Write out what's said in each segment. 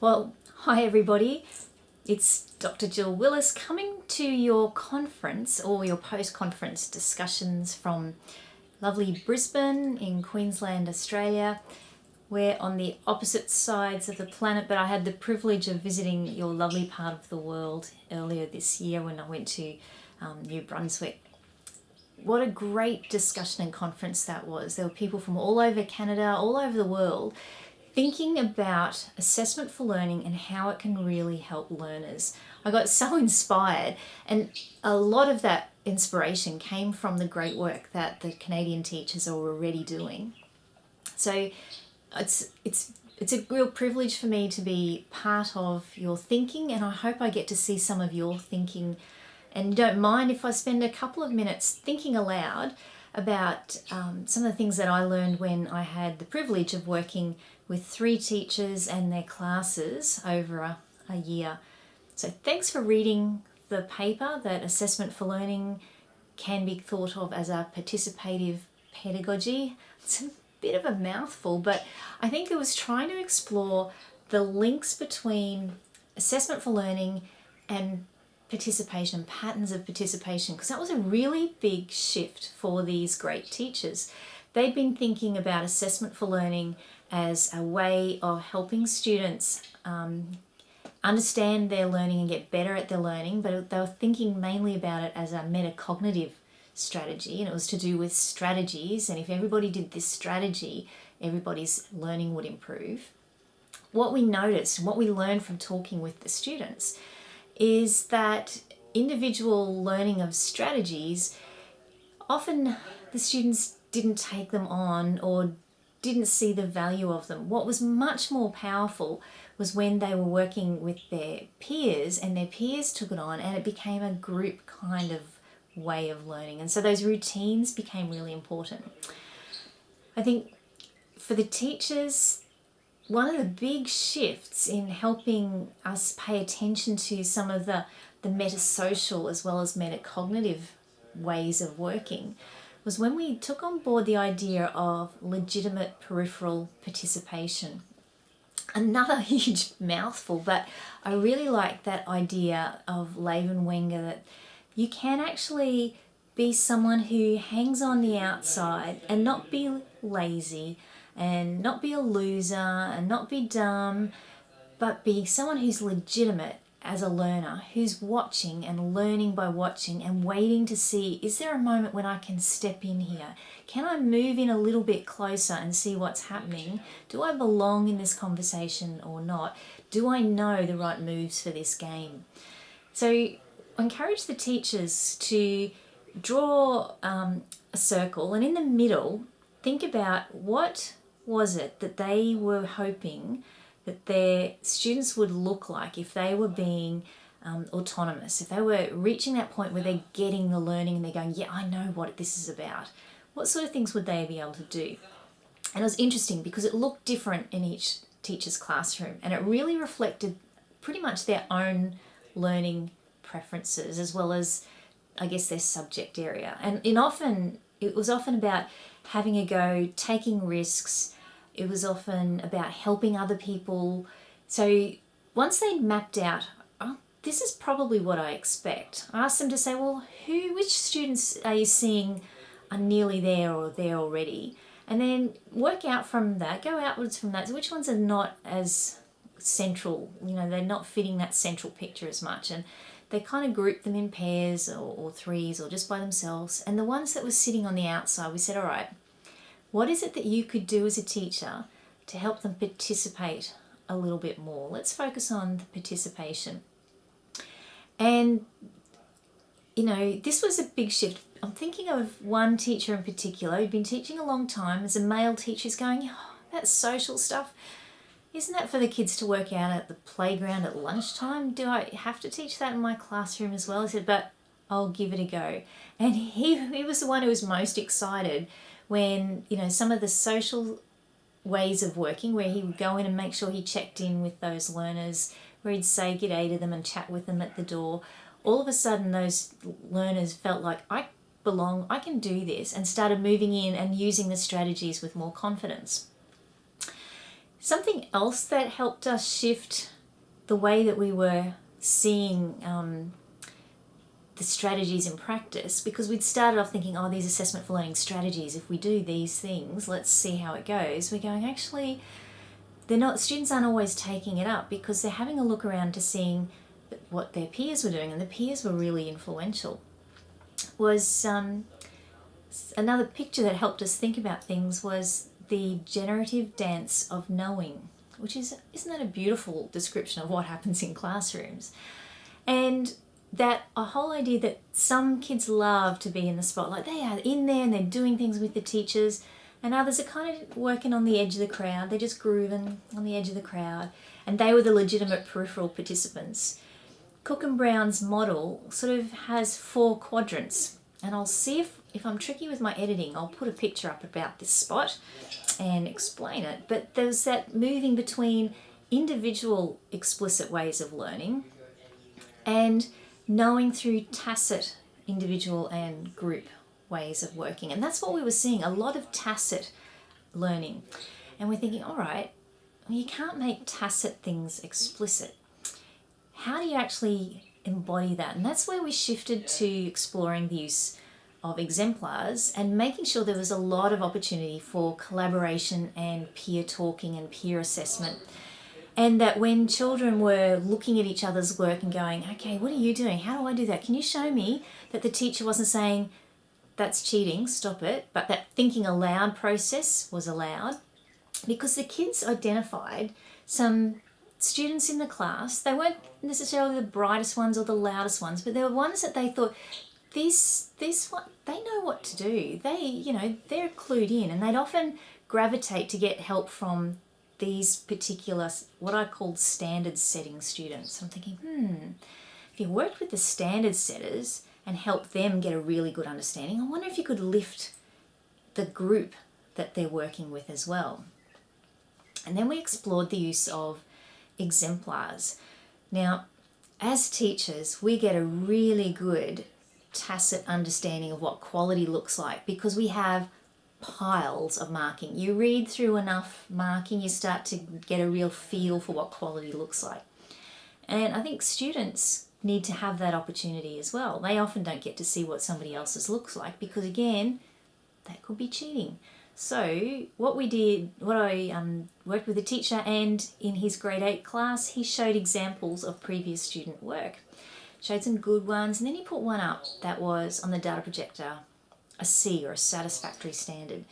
Well, hi everybody. It's Dr. Jill Willis coming to your conference or your post-conference discussions from lovely Brisbane in Queensland, Australia. We're on the opposite sides of the planet, but I had the privilege of visiting your lovely part of the world earlier this year when I went to New Brunswick. What a great discussion and conference that was. There were people from all over Canada, all over the world, thinking about assessment for learning and how it can really help learners. I got so inspired, and a lot of that inspiration came from the great work that the Canadian teachers are already doing. So it's a real privilege for me to be part of your thinking, and I hope I get to see some of your thinking. And don't mind if I spend a couple of minutes thinking aloud about some of the things that I learned when I had the privilege of working with 3 teachers and their classes over a year. So thanks for reading the paper that Assessment for Learning can be thought of as a participative pedagogy. It's a bit of a mouthful, but I think it was trying to explore the links between assessment for learning and participation, patterns of participation, because that was a really big shift for these great teachers. They'd been thinking about assessment for learning as a way of helping students understand their learning and get better at their learning, but they were thinking mainly about it as a metacognitive strategy, and it was to do with strategies, and if everybody did this strategy, everybody's learning would improve. What we noticed and what we learned from talking with the students is that individual learning of strategies, often the students didn't take them on or didn't see the value of them. What was much more powerful was when they were working with their peers and their peers took it on, and it became a group kind of way of learning. And so those routines became really important. I think for the teachers, one of the big shifts in helping us pay attention to some of the metasocial as well as metacognitive ways of working was when we took on board the idea of legitimate peripheral participation. Another huge mouthful, but I really like that idea of Wenger, that you can actually be someone who hangs on the outside and not be lazy and not be a loser and not be dumb, but be someone who's legitimate as a learner, who's watching and learning by watching and waiting to see, is there a moment when I can step in here? Can I move in a little bit closer and see what's happening? Do I belong in this conversation or not? Do I know the right moves for this game? So I encourage the teachers to draw a circle, and in the middle, think about what was it that they were hoping that their students would look like if they were being autonomous, if they were reaching that point where they're getting the learning and they're going, yeah, I know what this is about. What sort of things would they be able to do? And it was interesting because it looked different in each teacher's classroom, and it really reflected pretty much their own learning preferences as well as, I guess, their subject area. And it was often about having a go, taking risks. It was often about helping other people. So once they'd mapped out, oh, this is probably what I expect, I asked them to say, well, which students are you seeing are nearly there or there already? And then work out from that, go outwards from that. So which ones are not as central? They're not fitting that central picture as much. And they kind of grouped them in pairs or threes or just by themselves. And the ones that were sitting on the outside, we said, all right, what is it that you could do as a teacher to help them participate a little bit more? Let's focus on the participation. And, this was a big shift. I'm thinking of one teacher in particular who'd been teaching a long time as a male teacher, is going, oh, that social stuff, isn't that for the kids to work out at the playground at lunchtime? Do I have to teach that in my classroom as well? He said, but I'll give it a go. And he was the one who was most excited when, some of the social ways of working, where he would go in and make sure he checked in with those learners, where he'd say g'day to them and chat with them at the door. All of a sudden, those learners felt like, I belong, I can do this, and started moving in and using the strategies with more confidence. Something else that helped us shift the way that we were seeing the strategies in practice, because we'd started off thinking, oh, these assessment for learning strategies, if we do these things, let's see how it goes. We're going, actually, students aren't always taking it up because they're having a look around to seeing what their peers were doing, and the peers were really influential. Was another picture that helped us think about things was the generative dance of knowing, which isn't that a beautiful description of what happens in classrooms? And that a whole idea that some kids love to be in the spotlight. They are in there and they're doing things with the teachers, and others are kind of working on the edge of the crowd. They're just grooving on the edge of the crowd, and they were the legitimate peripheral participants. Cook and Brown's model sort of has 4 quadrants, and I'll see if I'm tricky with my editing, I'll put a picture up about this spot and explain it. But there's that moving between individual explicit ways of learning and knowing through tacit individual and group ways of working. And that's what we were seeing, a lot of tacit learning. And we're thinking, all right, well, you can't make tacit things explicit. How do you actually embody that? And that's where we shifted to exploring the use of exemplars and making sure there was a lot of opportunity for collaboration and peer talking and peer assessment. And that when children were looking at each other's work and going, okay, what are you doing? How do I do that? Can you show me? That the teacher wasn't saying, that's cheating, stop it. But that thinking aloud process was allowed, because the kids identified some students in the class. They weren't necessarily the brightest ones or the loudest ones, but there were ones that they thought, this one, they know what to do. They're clued in, and they'd often gravitate to get help from these particular, what I called standard setting students. I'm thinking, if you worked with the standard setters and helped them get a really good understanding, I wonder if you could lift the group that they're working with as well. And then we explored the use of exemplars. Now, as teachers, we get a really good tacit understanding of what quality looks like because we have piles of marking. You read through enough marking, you start to get a real feel for what quality looks like. And I think students need to have that opportunity as well. They often don't get to see what somebody else's looks like because, again, that could be cheating. So what I worked with a teacher, and in his grade 8 class, he showed examples of previous student work. Showed some good ones, and then he put one up that was on the data projector, a C, or a satisfactory standard.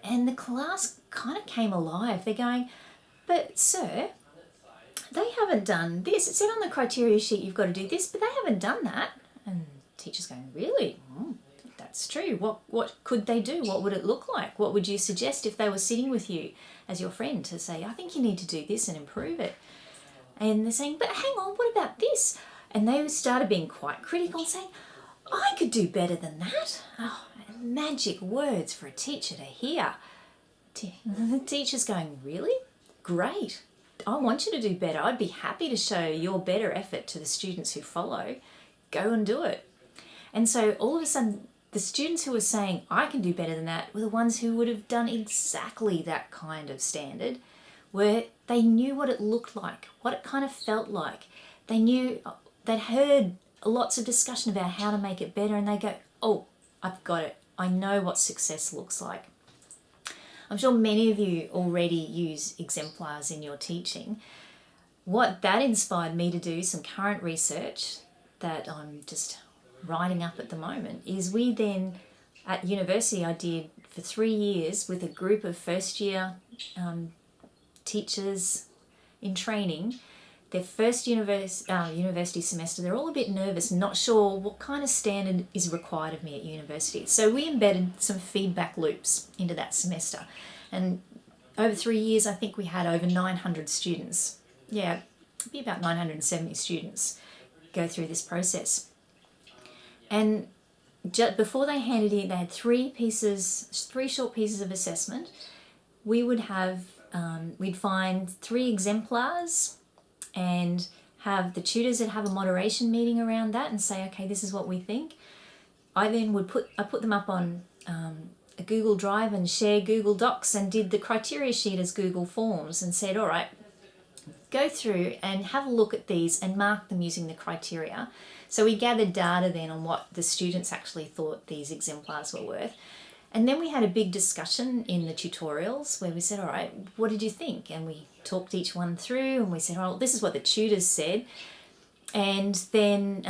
And the class kind of came alive. They're going, but sir, they haven't done this. It said on the criteria sheet you've got to do this, but they haven't done that. And the teacher's going, really? That's true. What could they do? What would it look like? What would you suggest if they were sitting with you as your friend to say, I think you need to do this and improve it? And they're saying, but hang on, what about this? And they started being quite critical and saying, I could do better than that. Oh, magic words for a teacher to hear. The teacher's going, really? Great. I want you to do better. I'd be happy to show your better effort to the students who follow. Go and do it. And so all of a sudden, the students who were saying, I can do better than that, were the ones who would have done exactly that kind of standard, where they knew what it looked like, what it kind of felt like. They knew, they'd heard lots of discussion about how to make it better, and they go, oh, I've got it. I know what success looks like. I'm sure many of you already use exemplars in your teaching. What that inspired me to do, some current research that I'm just writing up at the moment, is we then, at university, I did for 3 years with a group of first year teachers in training. Their first university semester, they're all a bit nervous, not sure what kind of standard is required of me at university. So we embedded some feedback loops into that semester. And over 3 years, I think we had over 900 students. Yeah, it'd be about 970 students go through this process. And before they handed in, they had 3 short pieces of assessment. We would have, we'd find 3 exemplars and have the tutors that have a moderation meeting around that and say, okay, this is what we think. I then would put them up on a Google Drive and share Google Docs and did the criteria sheet as Google Forms and said, all right, go through and have a look at these and mark them using the criteria. So we gathered data then on what the students actually thought these exemplars were worth. And then we had a big discussion in the tutorials where we said, all right, what did you think? And we talked each one through and we said, oh, this is what the tutors said. And then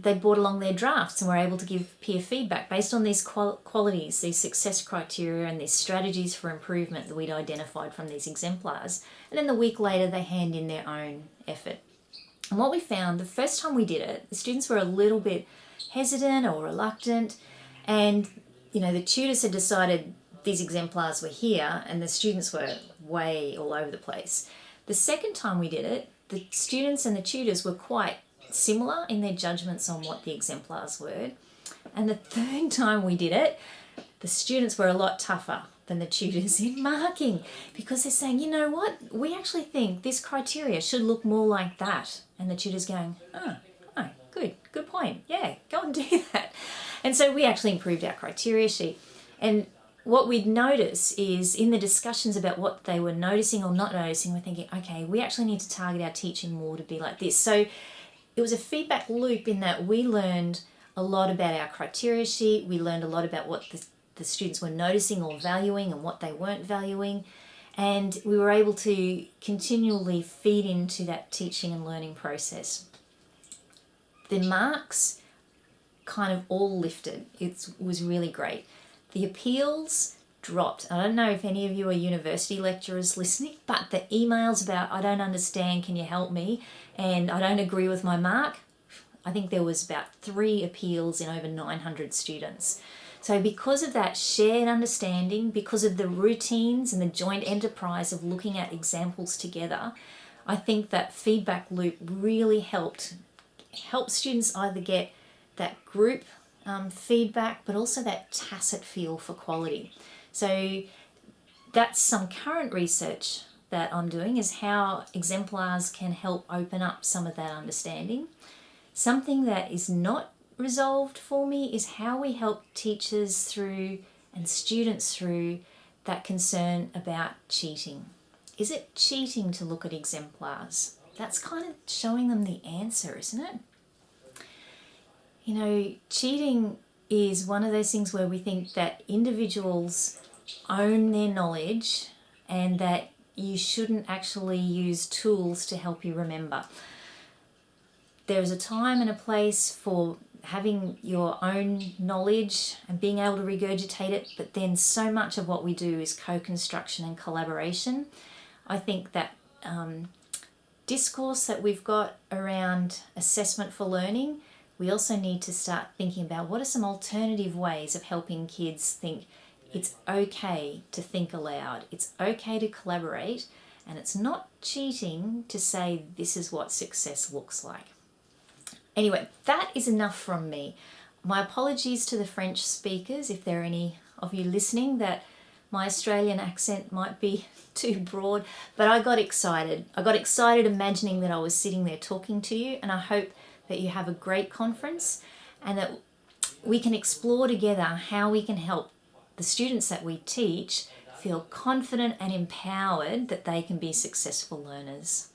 they brought along their drafts and were able to give peer feedback based on these qualities, these success criteria and these strategies for improvement that we'd identified from these exemplars. And then the week later, they hand in their own effort. And what we found, the first time we did it, the students were a little bit hesitant or reluctant. And, you know, the tutors had decided these exemplars were here and the students were way all over the place. The second time we did it, the students and the tutors were quite similar in their judgments on what the exemplars were. And the third time we did it, the students were a lot tougher than the tutors in marking, because they're saying, you know what, we actually think this criteria should look more like that. And the tutor's going, oh, good point. Yeah, go and do that. And so we actually improved our criteria sheet. And what we'd notice is in the discussions about what they were noticing or not noticing, we're thinking, okay, we actually need to target our teaching more to be like this. So it was a feedback loop in that we learned a lot about our criteria sheet. We learned a lot about what the students were noticing or valuing and what they weren't valuing. And we were able to continually feed into that teaching and learning process. The marks kind of all lifted. It was really great. The appeals dropped. I don't know if any of you are university lecturers listening, but the emails about, I don't understand, can you help me? And I don't agree with my mark. I think there was about 3 appeals in over 900 students. So because of that shared understanding, because of the routines and the joint enterprise of looking at examples together, I think that feedback loop really helped students either get that group feedback, but also that tacit feel for quality. So that's some current research that I'm doing, is how exemplars can help open up some of that understanding. Something that is not resolved for me is how we help teachers through and students through that concern about cheating. Is it cheating to look at exemplars? That's kind of showing them the answer, isn't it? You know, cheating is one of those things where we think that individuals own their knowledge and that you shouldn't actually use tools to help you remember. There's a time and a place for having your own knowledge and being able to regurgitate it, but then so much of what we do is co-construction and collaboration. I think that discourse that we've got around assessment for learning, we also need to start thinking about what are some alternative ways of helping kids think it's okay to think aloud, it's okay to collaborate, and it's not cheating to say this is what success looks like. Anyway, that is enough from me. My apologies to the French speakers if there are any of you listening that my Australian accent might be too broad, but I got excited. I got excited imagining that I was sitting there talking to you, and I hope that you have a great conference and that we can explore together how we can help the students that we teach feel confident and empowered that they can be successful learners.